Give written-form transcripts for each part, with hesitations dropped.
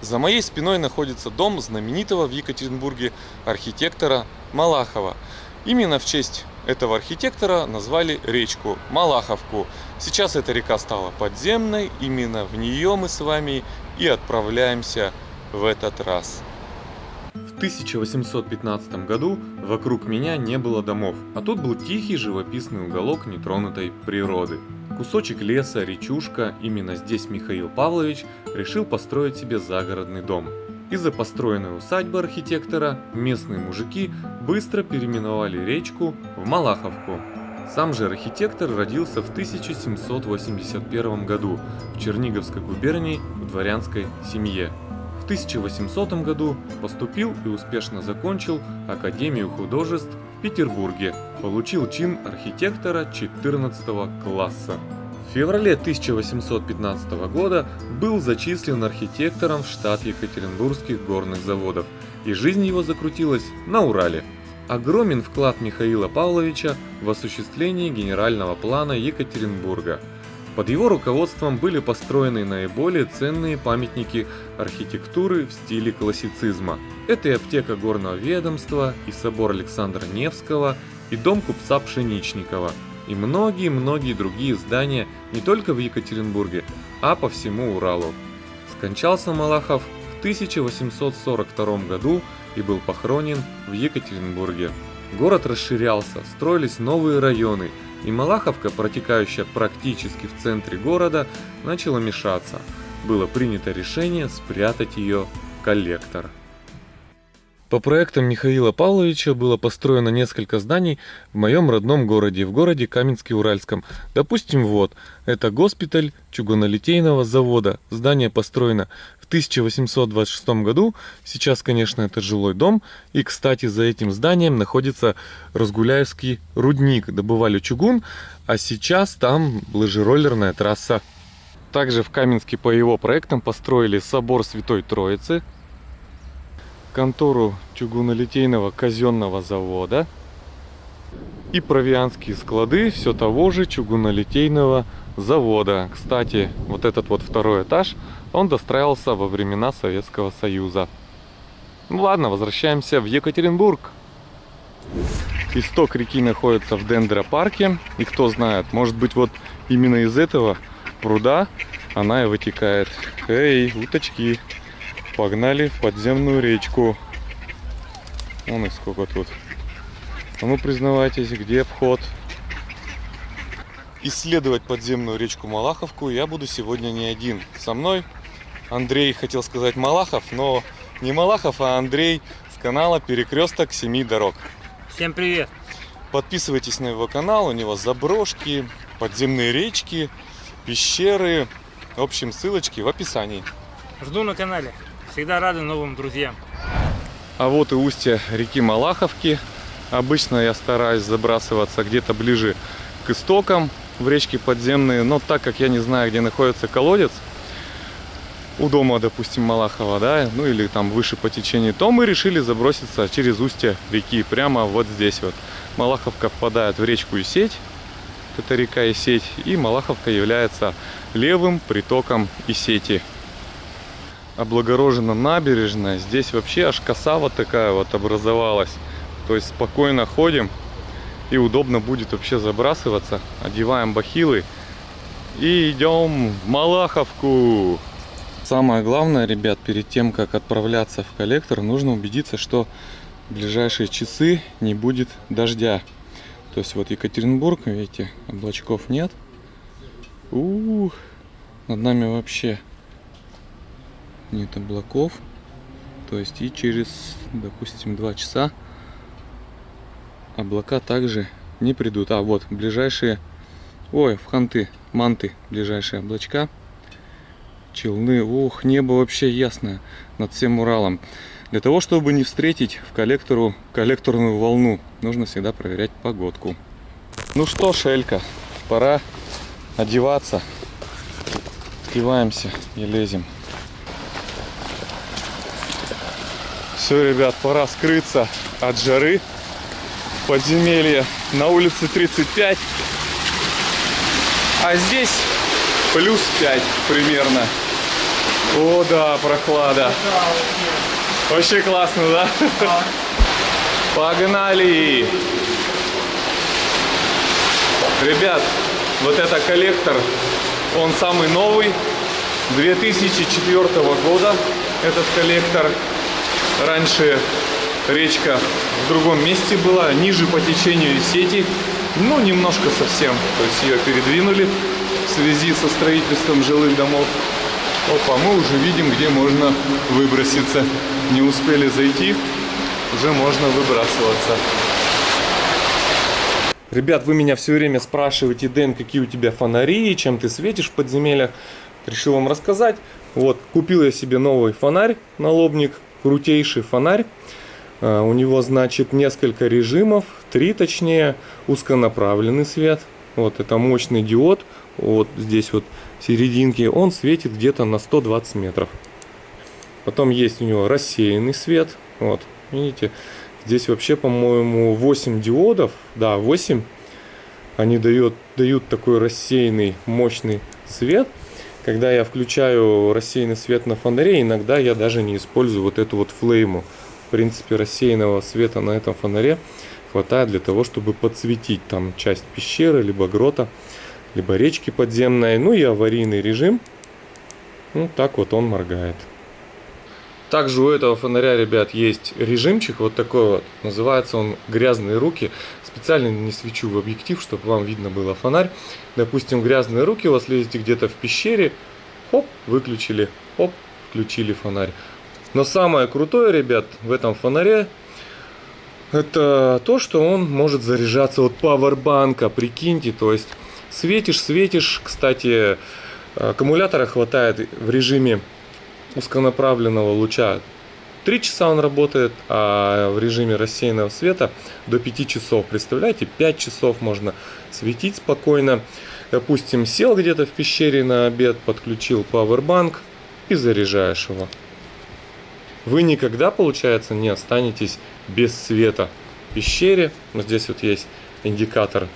За моей спиной находится дом знаменитого в Екатеринбурге архитектора Малахова. Именно в честь этого архитектора назвали речку Малаховку. Сейчас эта река стала подземной, именно в нее мы с вами и отправляемся в этот раз. В 1815 году вокруг меня не было домов, а тут был тихий живописный уголок нетронутой природы. Кусочек леса, речушка, именно здесь Михаил Павлович решил построить себе загородный дом. Из-за построенной усадьбы архитектора местные мужики быстро переименовали речку в Малаховку. Сам же архитектор родился в 1781 году в Черниговской губернии в дворянской семье. В 1800 году поступил и успешно закончил Академию художеств в Петербурге. Получил чин архитектора 14 класса. В феврале 1815 года был зачислен архитектором в штат Екатеринбургских горных заводов, и жизнь его закрутилась на Урале. Огромен вклад Михаила Павловича в осуществление генерального плана Екатеринбурга. Под его руководством были построены наиболее ценные памятники архитектуры в стиле классицизма. Это и аптека горного ведомства, и собор Александра Невского, и дом купца Пшеничникова, и многие-многие другие здания не только в Екатеринбурге, а по всему Уралу. Скончался Малахов в 1842 году и был похоронен в Екатеринбурге. Город расширялся, строились новые районы, и Малаховка, протекающая практически в центре города, начала мешаться. Было принято решение спрятать ее в коллектор. По проектам Михаила Павловича было построено несколько зданий в моем родном городе, в городе Каменске-Уральском. Допустим, вот, это госпиталь чугунолитейного завода. Здание построено в 1826 году. Сейчас, конечно, это жилой дом. И, кстати, за этим зданием находится Разгуляевский рудник. Добывали чугун, а сейчас там лыжероллерная трасса. Также в Каменске по его проектам построили собор Святой Троицы, контору чугунолитейного казенного завода и провианские склады все того же чугунолитейного завода. Кстати, вот этот вот второй этаж, он достраивался во времена Советского Союза. Ну ладно, возвращаемся в Екатеринбург. Исток реки находится в дендропарке, и кто знает, может быть, вот именно из этого пруда она и вытекает. Эй, уточки! Погнали в подземную речку. Вон их сколько тут. А ну признавайтесь, где вход? Исследовать подземную речку Малаховку я буду сегодня не один. Со мной Андрей, хотел сказать Малахов, но не Малахов, а Андрей с канала Перекресток Семи Дорог. Всем привет! Подписывайтесь на его канал, у него заброшки, подземные речки, пещеры. В общем, ссылочки в описании. Жду на канале. Всегда рады новым друзьям. А вот и устье реки Малаховки. Обычно я стараюсь забрасываться где-то ближе к истокам в речке подземные, но так как я не знаю, где находится колодец у дома, допустим, Малахова, да, ну или там выше по течению, то мы решили заброситься через устье реки, прямо вот здесь вот. Малаховка впадает в речку Исеть, это река Исеть, и Малаховка является левым притоком Исети. Облагорожена набережная, здесь вообще аж коса вот такая вот образовалась, то есть спокойно ходим и удобно будет вообще забрасываться. Одеваем бахилы и идем в Малаховку. Самое главное, ребят, перед тем как отправляться в коллектор, нужно убедиться, что в ближайшие часы не будет дождя. То есть вот Екатеринбург, видите, облачков нет. Над нами вообще нет облаков, то есть и через, допустим, 2 часа облака также не придут. А вот ближайшие, в Ханты, Манты, ближайшие облачка, Челны, небо вообще ясное над всем Уралом. Для того, чтобы не встретить в коллекторную волну, нужно всегда проверять погодку. Ну что, Шелька, пора одеваться. Одеваемся и лезем. Все, ребят, пора скрыться от жары в подземелье. на улице 35, а здесь плюс 5 примерно. О, да, прохлада. Вообще классно, да? Погнали! Ребят, вот это коллектор, он самый новый, 2004 года этот коллектор. Раньше речка в другом месте была, ниже по течению сети, ну немножко совсем, то есть ее передвинули в связи со строительством жилых домов. Опа, мы уже видим, где можно выброситься. Не успели зайти, уже можно выбрасываться. Ребят, вы меня все время спрашиваете: Дэн, какие у тебя фонари, чем ты светишь в подземельях. Решил вам рассказать. Вот, купил я себе новый фонарь, налобник, крутейший фонарь. У него, значит, несколько режимов, 3 точнее, узконаправленный свет. Вот, это мощный диод. Вот здесь вот в серединке он светит где-то на 120 метров. Потом есть у него рассеянный свет. Вот, видите, здесь вообще, по-моему, 8 диодов. Да, 8. Они дают такой рассеянный мощный свет. Когда я включаю рассеянный свет на фонаре, иногда я даже не использую вот эту вот флейму. В принципе, рассеянного света на этом фонаре хватает для того, чтобы подсветить там часть пещеры, либо грота, либо речки подземной. Ну и аварийный режим. Ну, так вот он моргает. Также у этого фонаря, ребят, есть режимчик вот такой вот. Называется он «Грязные руки». Специально не свечу в объектив, чтобы вам видно было фонарь. Допустим, грязные руки, у вас лезете где-то в пещере. Хоп, выключили. Хоп, включили фонарь. Но самое крутое, ребят, в этом фонаре, это то, что он может заряжаться от пауэрбанка. Прикиньте, то есть светишь. Кстати, аккумулятора хватает в режиме узконаправленного луча. 3 часа он работает, а в режиме рассеянного света до 5 часов. Представляете, 5 часов можно светить спокойно. Допустим, сел где-то в пещере на обед, подключил пауэрбанк и заряжаешь его. Вы никогда, получается, не останетесь без света в пещере. Вот здесь вот есть индикатор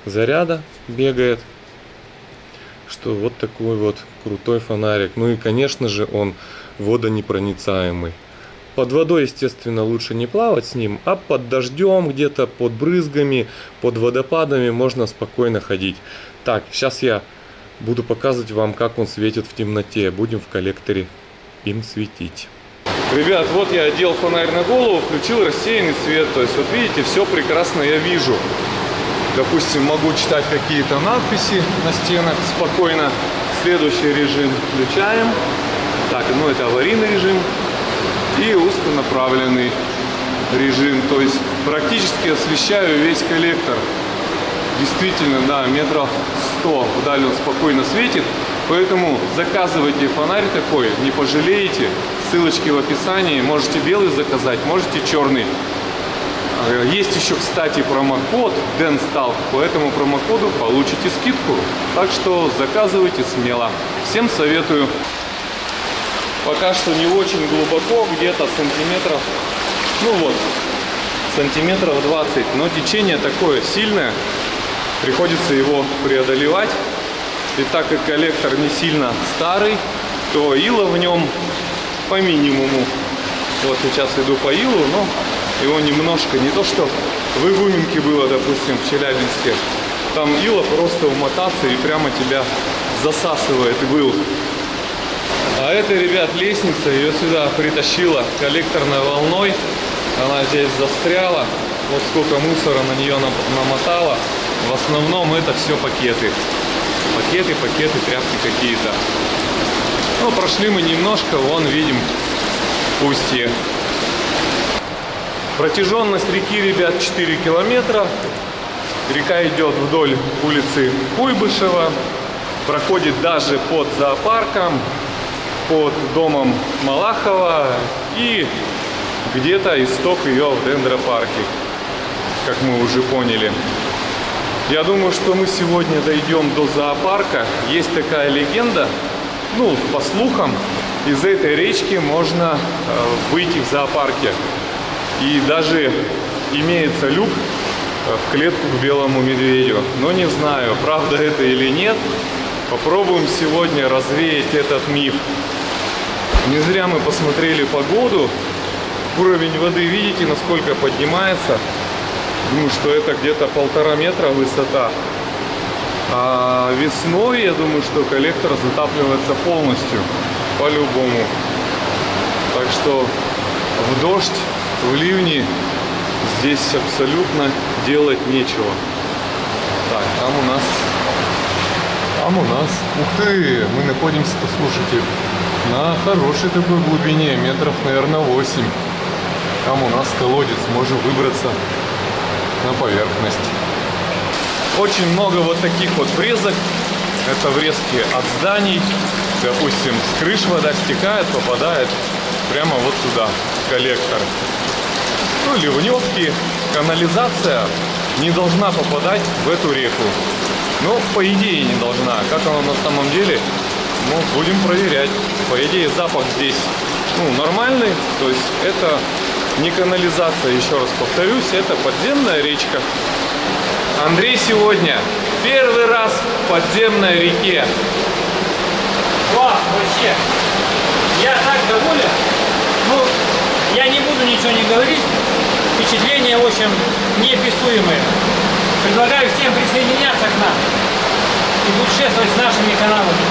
заряда, бегает. Что вот такой вот крутой фонарик. Ну и, конечно же, он водонепроницаемый. Под водой, естественно, лучше не плавать с ним, а под дождем, где-то под брызгами, под водопадами можно спокойно ходить. Так, сейчас я буду показывать вам, как он светит в темноте. Будем в коллекторе им светить. Ребят, вот я одел фонарь на голову, включил рассеянный свет. То есть, вот видите, все прекрасно я вижу. Допустим, могу читать какие-то надписи на стенах спокойно. Следующий режим включаем. Так, ну это аварийный режим. И узконаправленный режим. То есть практически освещаю весь коллектор. Действительно, да, метров 100 вдаль он спокойно светит. Поэтому заказывайте фонарь такой, не пожалеете. Ссылочки в описании. Можете белый заказать, можете черный. Есть еще, кстати, промокод DENSTALK. По этому промокоду получите скидку. Так что заказывайте смело. Всем советую. Пока что не очень глубоко, где-то сантиметров, ну вот, сантиметров 20. Но течение такое сильное, приходится его преодолевать. И так как коллектор не сильно старый, то ила в нем по минимуму. Вот сейчас иду по илу, но его немножко, не то что в Игуменке было, допустим, в Челябинске. Там ила просто умотаться и прямо тебя засасывает в ил. А это, ребят, лестница, ее сюда притащила коллекторной волной. Она здесь застряла. Вот сколько мусора на нее намотала. В основном это все пакеты. Пакеты, тряпки какие-то. Ну, прошли мы немножко, вон видим устье. Протяженность реки, ребят, 4 километра. Река идет вдоль улицы Куйбышева. Проходит даже под зоопарком, под домом Малахова. И где-то исток ее в дендропарке, как мы уже поняли. Я думаю, что мы сегодня дойдем до зоопарка. Есть такая легенда, ну, по слухам, из этой речки можно выйти в зоопарке. И даже имеется люк в клетку к белому медведю. Но не знаю, правда это или нет. Попробуем сегодня развеять этот миф. Не зря мы посмотрели погоду. Уровень воды, видите, насколько поднимается. Думаю, что это где-то 1,5 метра высота. А весной, я думаю, что коллектор затапливается полностью. По-любому. Так что в дождь, в ливни здесь абсолютно делать нечего. Так, там у нас... Ух ты, мы находимся, послушайте, на хорошей такой глубине, метров, наверное, 8. Там у нас колодец, можем выбраться на поверхность. Очень много вот таких вот врезок. Это врезки от зданий. Допустим, с крыш вода стекает, попадает прямо вот сюда, в коллектор. Ну, ливневки, канализация не должна попадать в эту реку. Но, по идее, не должна. Как она на самом деле, ну, будем проверять. По идее, запах здесь, ну, нормальный. То есть, это не канализация, еще раз повторюсь, это подземная речка. Андрей сегодня первый раз в подземной реке. Класс, вообще. Я так доволен. Ну, я не буду ничего не говорить. Впечатления, в общем, неописуемые. Предлагаю всем присоединяться к нам и путешествовать с нашими каналами.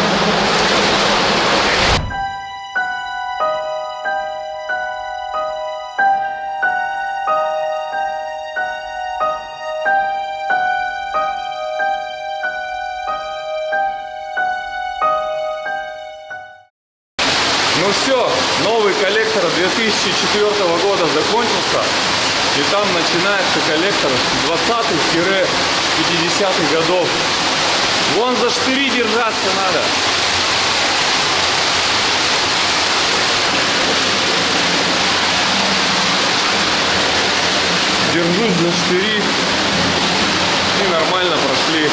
Ну все, новый коллектор 2004 года закончился. И там начинается коллектор 20-50-х годов. Вон за штыри держаться надо. Держусь за штыри. И нормально прошли.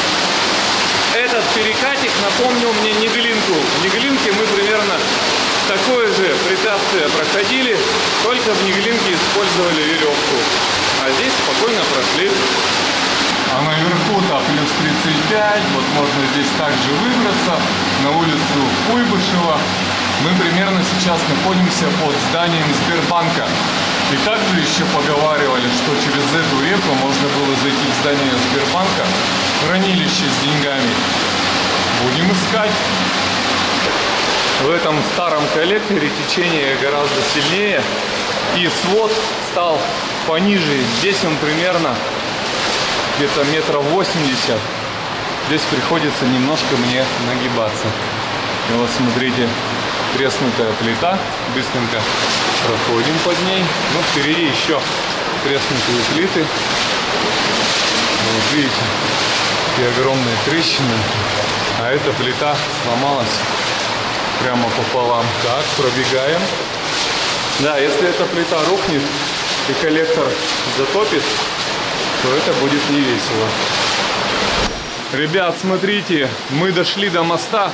Этот перекатик напомнил мне Неглинку. В Неглинке мы примерно такое же препятствие проходили, только в Неглинке использовали веревку. А здесь спокойно прошли. А наверху-то плюс 35, вот можно здесь также выбраться на улицу Куйбышева. Мы примерно сейчас находимся под зданием Сбербанка. И также еще поговаривали, что через эту реку можно было зайти к зданию Сбербанка, хранилище с деньгами. Будем искать. В этом старом коллекторе течение гораздо сильнее, и свод стал пониже. Здесь он примерно где-то метров 80. Здесь приходится немножко мне нагибаться. И вот смотрите, треснутая плита. Быстренько проходим под ней. Ну, впереди еще треснутые плиты. Вот видите, такие огромные трещины. А эта плита сломалась прямо пополам. Так, пробегаем. Да, если эта плита рухнет и коллектор затопит, то это будет не весело. Ребят, смотрите, мы дошли до моста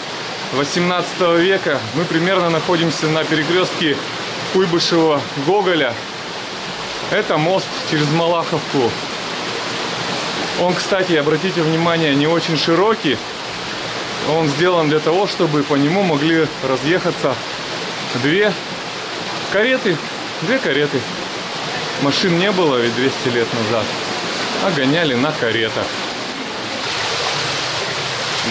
18 века. Мы примерно находимся на перекрестке Куйбышева-Гоголя. Это мост через Малаховку. Он, кстати, обратите внимание, не очень широкий. Он сделан для того, чтобы по нему могли разъехаться две кареты. Машин не было ведь 200 лет назад, а гоняли на каретах.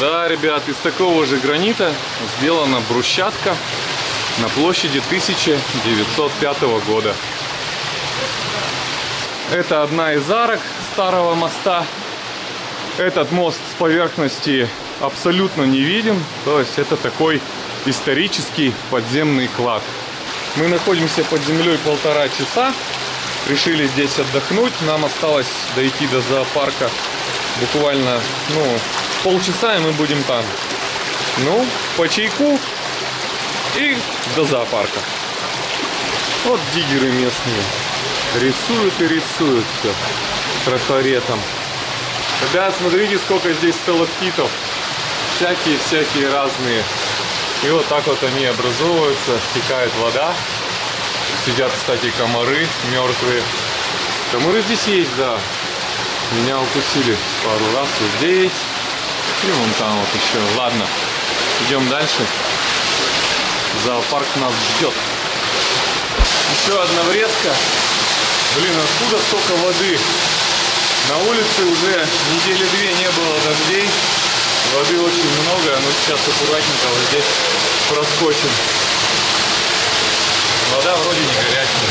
Да, ребят, из такого же гранита сделана брусчатка на площади 1905 года. Это одна из арок старого моста. Этот мост с поверхности абсолютно не виден, то есть это такой исторический подземный клад. Мы находимся под землей 1,5 часа, решили здесь отдохнуть, нам осталось дойти до зоопарка буквально, полчаса, и мы будем там. Ну, по чайку и до зоопарка. Вот диггеры местные рисуют и рисуют все трафаретом. Ребят, смотрите, сколько здесь сталактитов. Всякие разные. И вот так вот они образовываются, стекает вода. Сидят, кстати, комары мертвые. Комары здесь есть, да. Меня укусили пару раз вот здесь. И вон там вот еще. Ладно, идем дальше. Зоопарк нас ждет. Еще одна врезка. Блин, откуда столько воды? На улице уже недели две не было дождей. Воды очень много, но сейчас аккуратненько вот здесь проскочим. Вода вроде не горячая.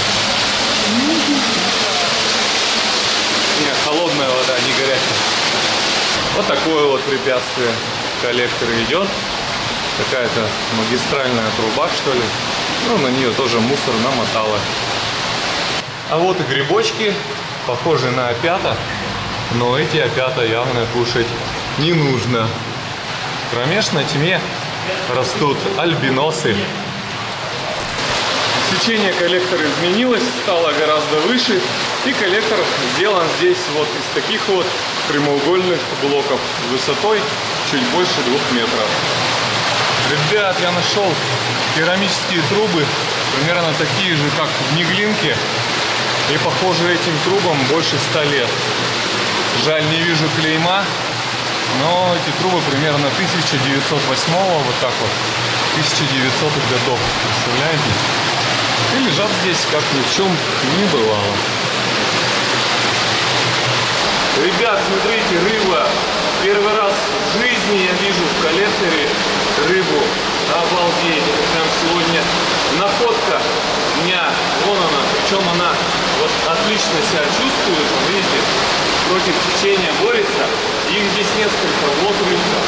Не, холодная вода, не горячая. Вот такое вот препятствие. Коллектор идет. Какая-то магистральная труба, что ли. Ну, на нее тоже мусор намотало. А вот и грибочки, похожие на опята. Но эти опята явно кушать не нужно. В кромешной тьме растут альбиносы. Сечение коллектора изменилось, стало гораздо выше. И коллектор сделан здесь вот из таких вот прямоугольных блоков высотой чуть больше 2 метров. Ребят, я нашел керамические трубы, примерно такие же, как в Неглинке. И похоже, этим трубам больше 100 лет. Жаль, не вижу клейма, но эти трубы примерно 1908, вот так вот, 1900-х годов, представляете? И лежат здесь, как ни в чем не бывало. Ребят, смотрите, рыба. Первый раз в жизни я вижу в коллекторе рыбу. Обалдеть. Это прям сегодня находка дня. Вон она. Причем она вот отлично себя чувствует. Видите, против течения борется. Их здесь несколько. Вот рыбка.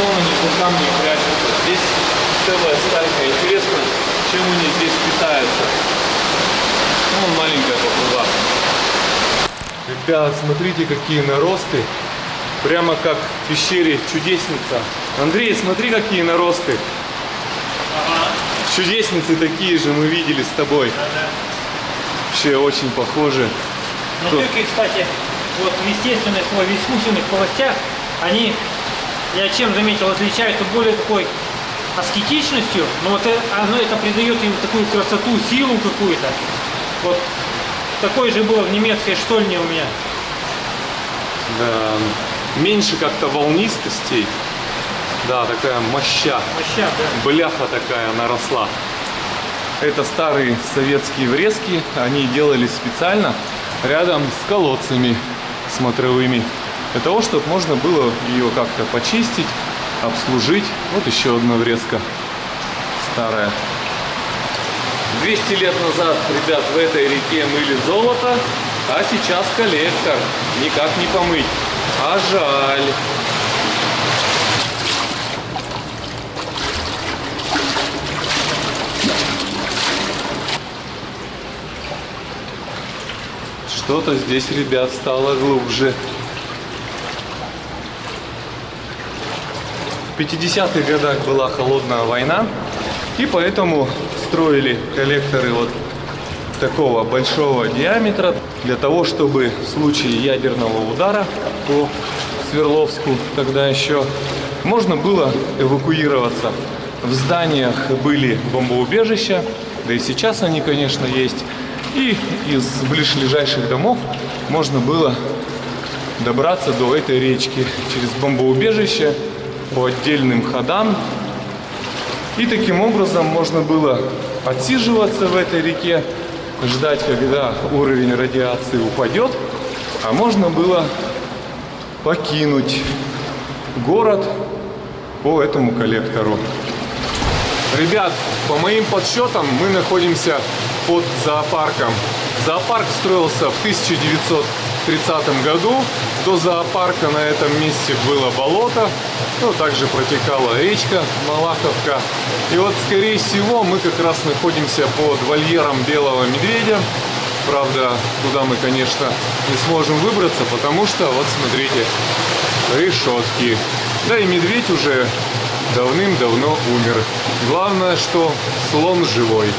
Вон они по камню прячутся. Здесь целая стайка. Интересно, чем они здесь питаются. Вон маленькая поплыла. Ребят, смотрите, какие наросты. Прямо как в пещере Чудесница. Андрей, смотри, какие наросты. Ага. Чудесницы такие же мы видели с тобой. Да-да. Вообще очень похожи. Но только, кстати, вот в естественных, в искусственных полостях они, я чем заметил, отличаются более такой аскетичностью. Но вот оно это придает им такую красоту, силу какую-то. Вот такое же было в немецкой штольне у меня. Да. Меньше как-то волнистостей. Да, такая моща. Моща, да. Бляха такая наросла. Это старые советские врезки. Они делались специально рядом с колодцами смотровыми. Для того, чтобы можно было ее как-то почистить, обслужить. Вот еще одна врезка старая. 200 лет назад, ребят, в этой реке мыли золото, а сейчас коллектор. Никак не помыть. А жаль. Что-то здесь, ребят, стало глубже. В 50-х годах была холодная война, и поэтому строили коллекторы вот такого большого диаметра, для того, чтобы в случае ядерного удара по Свердловску тогда еще можно было эвакуироваться. В зданиях были бомбоубежища, да и сейчас они, конечно, есть. И из ближайших домов можно было добраться до этой речки через бомбоубежище по отдельным ходам. И таким образом можно было отсиживаться в этой реке, ждать, когда уровень радиации упадет, а можно было покинуть город по этому коллектору. Ребят, по моим подсчетам, мы находимся под зоопарком. Зоопарк строился в 1930 году. До зоопарка на этом месте было болото, ну, также протекала речка Малаховка. И вот, скорее всего, мы как раз находимся под вольером белого медведя. Правда, туда мы, конечно, не сможем выбраться, потому что, вот смотрите, решетки. Да и медведь уже давным-давно умер. Главное, что слон живой.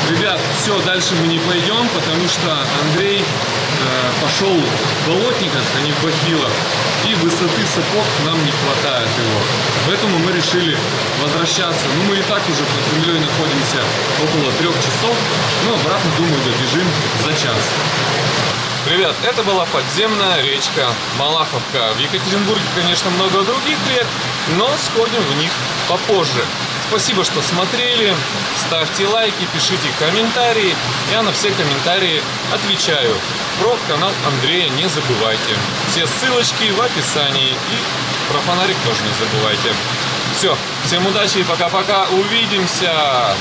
Ребят, все, дальше мы не пойдем, потому что Андрей пошел в болотниках, а не в бахилах, и высоты сапог нам не хватает его. Поэтому мы решили возвращаться. Ну, мы и так уже под землей находимся около 3 часов, но обратно, думаю, добежим за час. Ребят, это была подземная речка Малаховка. В Екатеринбурге, конечно, много других рек, но сходим в них попозже. Спасибо, что смотрели. Ставьте лайки, пишите комментарии. Я на все комментарии отвечаю. Про канал Андрея не забывайте. Все ссылочки в описании. И про фонарик тоже не забывайте. Все, всем удачи и пока-пока. Увидимся!